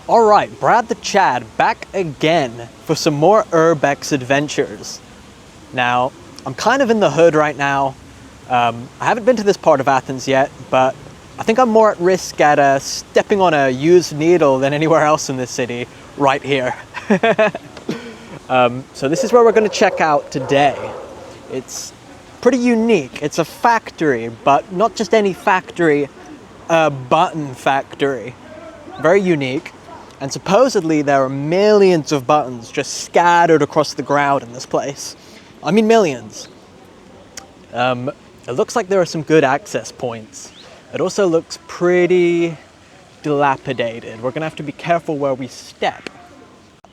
Alright, Brad the Chad back again for some more Urbex adventures. Now, I'm kind of in the hood right now. I haven't been to this part of Athens yet, but I think I'm more at risk at stepping on a used needle than anywhere else in this city, right here. So this is where we're going to check out today. It's pretty unique. It's a factory, but not just any factory, a button factory. Very unique. And supposedly there are millions of buttons just scattered across the ground in this place. I mean millions. It looks like there are some good access points. It also looks pretty dilapidated. We're gonna have to be careful where we step.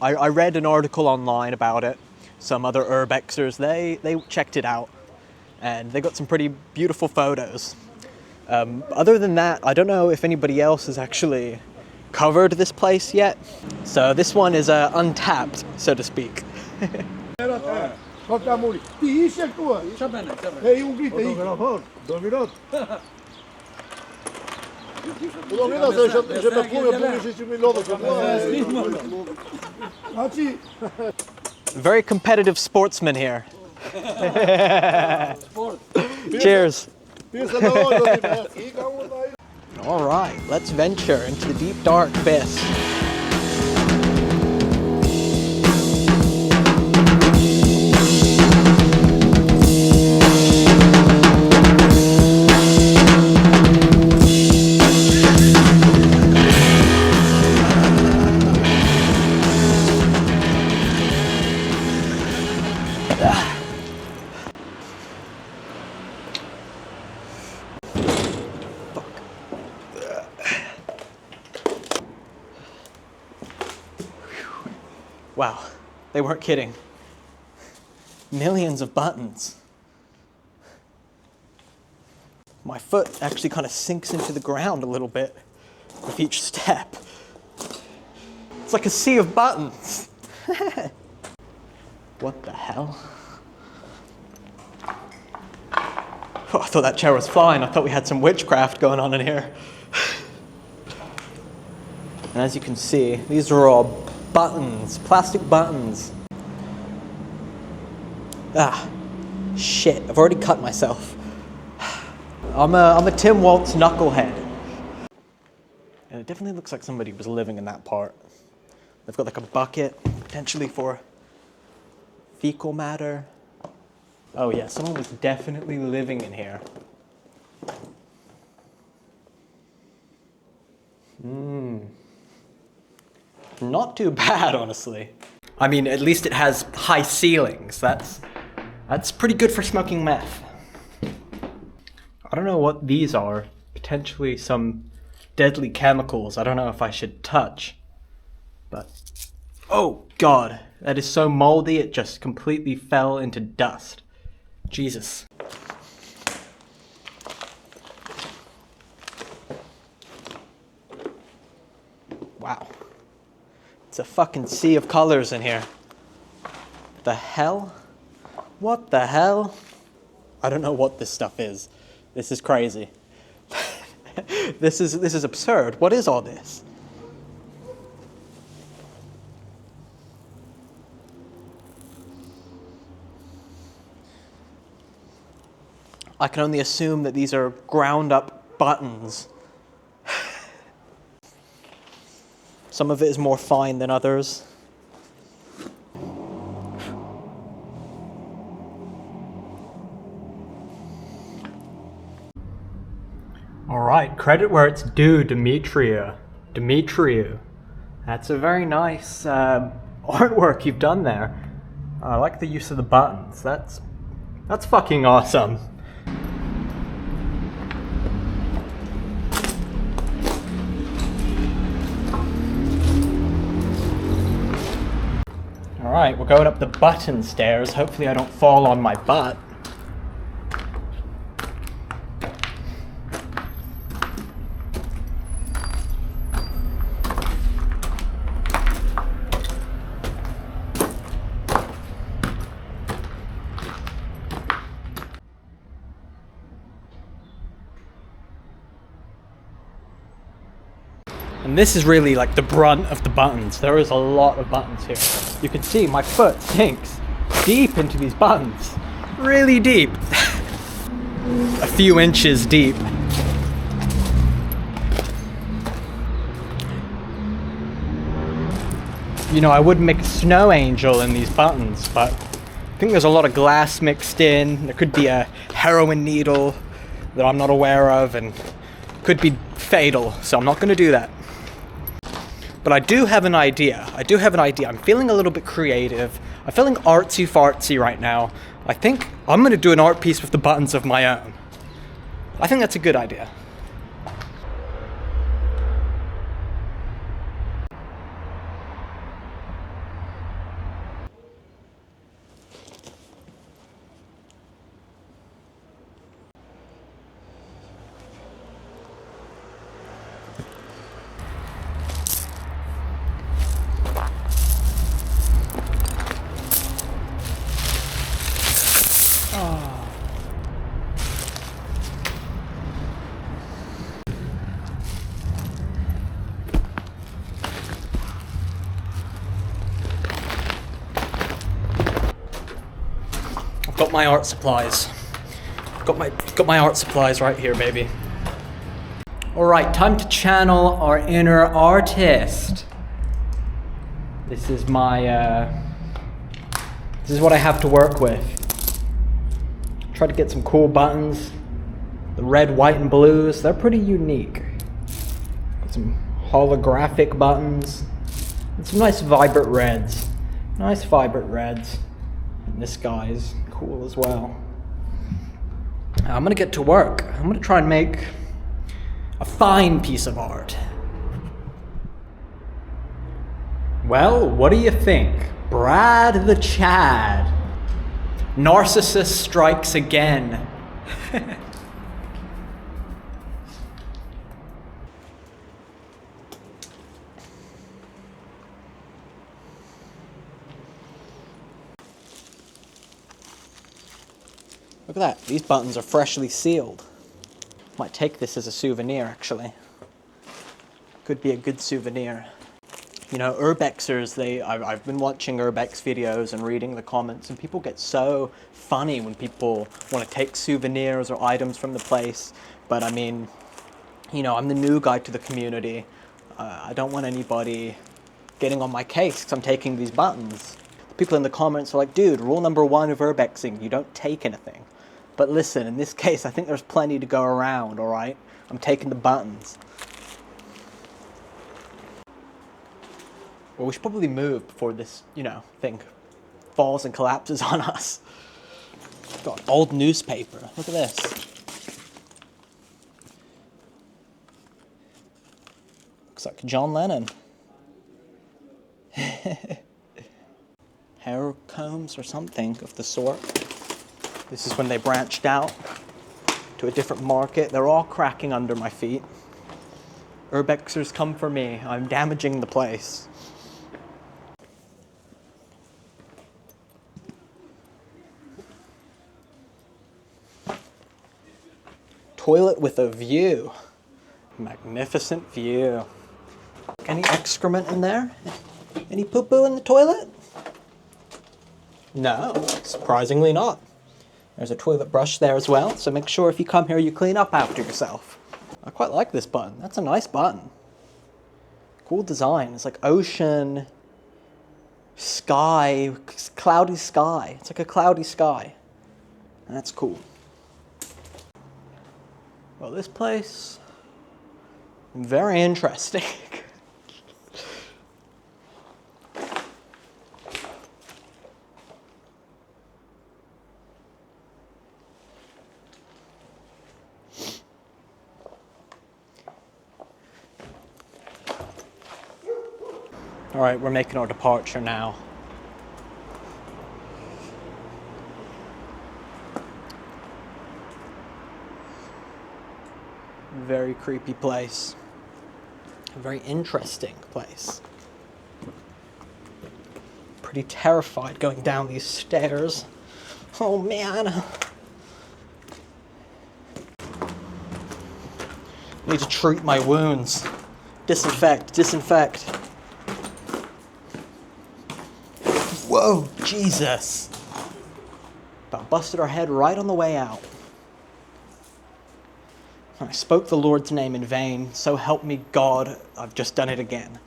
I read an article online about it. Some other urbexers, they checked it out and they got some pretty beautiful photos. Other than that, I don't know if anybody else has actually covered this place yet. So this one is untapped, so to speak. Very competitive sportsman here. Cheers. All right, let's venture into the deep, dark abyss. Wow, they weren't kidding. Millions of buttons. My foot actually kind of sinks into the ground a little bit with each step. It's like a sea of buttons. What the hell? Oh, I thought that chair was flying. I thought we had some witchcraft going on in here. And as you can see, these are all buttons, plastic buttons. Ah, shit, I've already cut myself. I'm a Tim Waltz knucklehead. And it definitely looks like somebody was living in that part. They've got like a bucket, potentially for fecal matter. Oh yeah, someone was definitely living in here. Not too bad, honestly. I mean, at least it has high ceilings. That's pretty good for smoking meth. I don't know what these are. Potentially some deadly chemicals. I don't know if I should touch. But, oh God, that is so moldy it just completely fell into dust. Jesus. Wow. It's a fucking sea of colors in here. The hell? What the hell? I don't know what this stuff is. This is crazy. This is absurd. What is all this? I can only assume that these are ground up buttons. Some of it is more fine than others. All right, credit where it's due, Demetriou. That's a very nice artwork you've done there. I like the use of the buttons. That's fucking awesome. Alright, we're going up the button stairs. Hopefully I don't fall on my butt. And And this is really like the brunt of the buttons. There is a lot of buttons here. You can see my foot sinks deep into these buttons. Really deep. A few inches deep. You know, I would make a snow angel in these buttons, but I think there's a lot of glass mixed in. There could be a heroin needle that I'm not aware of, and could be fatal, so I'm not going to do that. But I do have an idea. I'm feeling a little bit creative. I'm feeling artsy-fartsy right now. I think I'm going to do an art piece with the buttons of my own. I think that's a good idea. I've got my art supplies. Got my art supplies right here, baby. All right, time to channel our inner artist. This is my, this is what I have to work with. Try to get some cool buttons. The red, white, and blues, they're pretty unique. Got some holographic buttons. And some nice vibrant reds. Nice vibrant reds. And this guy is cool as well. I'm gonna get to work. I'm gonna try and make a fine piece of art. Well, what do you think? Brad the Chad. Narcissist strikes again. Look at that, these buttons are freshly sealed. Might take this as a souvenir, actually. Could be a good souvenir. You know, urbexers, I've been watching urbex videos and reading the comments, and people get so funny when people want to take souvenirs or items from the place. But I mean, you know, I'm the new guy to the community. I don't want anybody getting on my case because I'm taking these buttons. People in the comments are like, dude, rule number 1 of urbexing, you don't take anything. But listen, in this case, I think there's plenty to go around, all right? I'm taking the buttons. Well, we should probably move before this, you know, thing falls and collapses on us. Got an old newspaper. Look at this. Looks like John Lennon. Hair combs or something of the sort. This is when they branched out to a different market. They're all cracking under my feet. Urbexers, come for me. I'm damaging the place. Toilet with a view. Magnificent view. Any excrement in there? Any poo-poo in the toilet? No, surprisingly not. There's a toilet brush there as well, so make sure if you come here you clean up after yourself. I quite like this button. That's a nice button. Cool design. It's like ocean, sky, cloudy sky. It's like a cloudy sky. That's cool. Well, this place, very interesting. All right, we're making our departure now. Very creepy place. A very interesting place. Pretty terrified going down these stairs. Oh man. Need to treat my wounds Disinfect, disinfect. Whoa, Jesus. About busted our head right on the way out. I spoke the Lord's name in vain, so help me God, I've just done it again.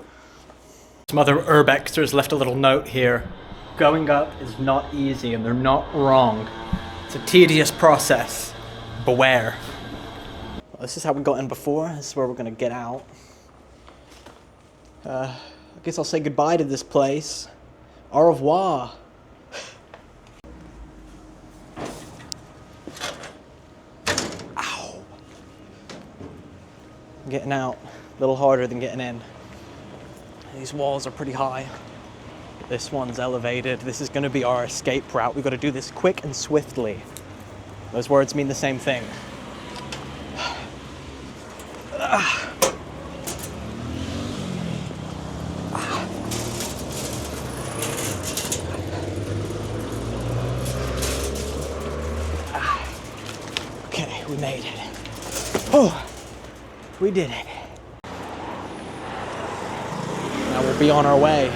Some other urbexers left a little note here. Going up is not easy, and they're not wrong. It's a tedious process. Beware. Well, this is how we got in before. This is where we're gonna get out. I guess I'll say goodbye to this place. Au revoir. Ow. Getting out a little harder than getting in. These walls are pretty high. This one's elevated. This is gonna be our escape route. We've got to do this quick and swiftly. Those words mean the same thing. Okay, we made it. Oh, we did it. Now we'll be on our way.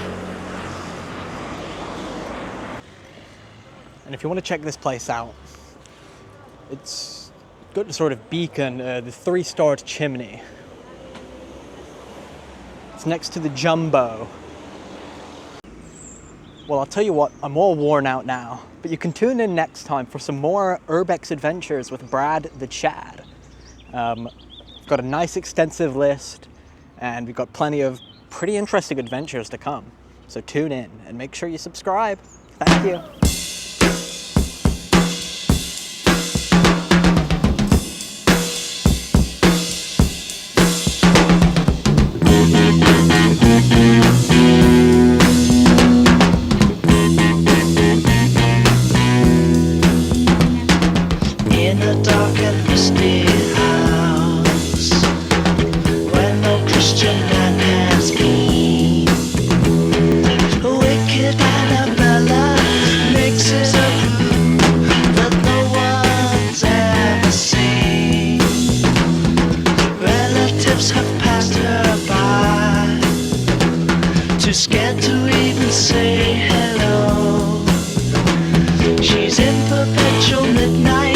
And if you want to check this place out, it's got a sort of beacon, the 3-starred chimney. It's next to the Jumbo. Well, I'll tell you what, I'm all worn out now, but you can tune in next time for some more Urbex adventures with Brad the Chad. We've got a nice extensive list, and we've got plenty of pretty interesting adventures to come. So tune in and make sure you subscribe. Thank you. In a dark and misty house, where no Christian man has been, a wicked Annabella mixes a brew that no one's ever seen. Relatives have passed her by, too scared to even say hello. She's in perpetual midnight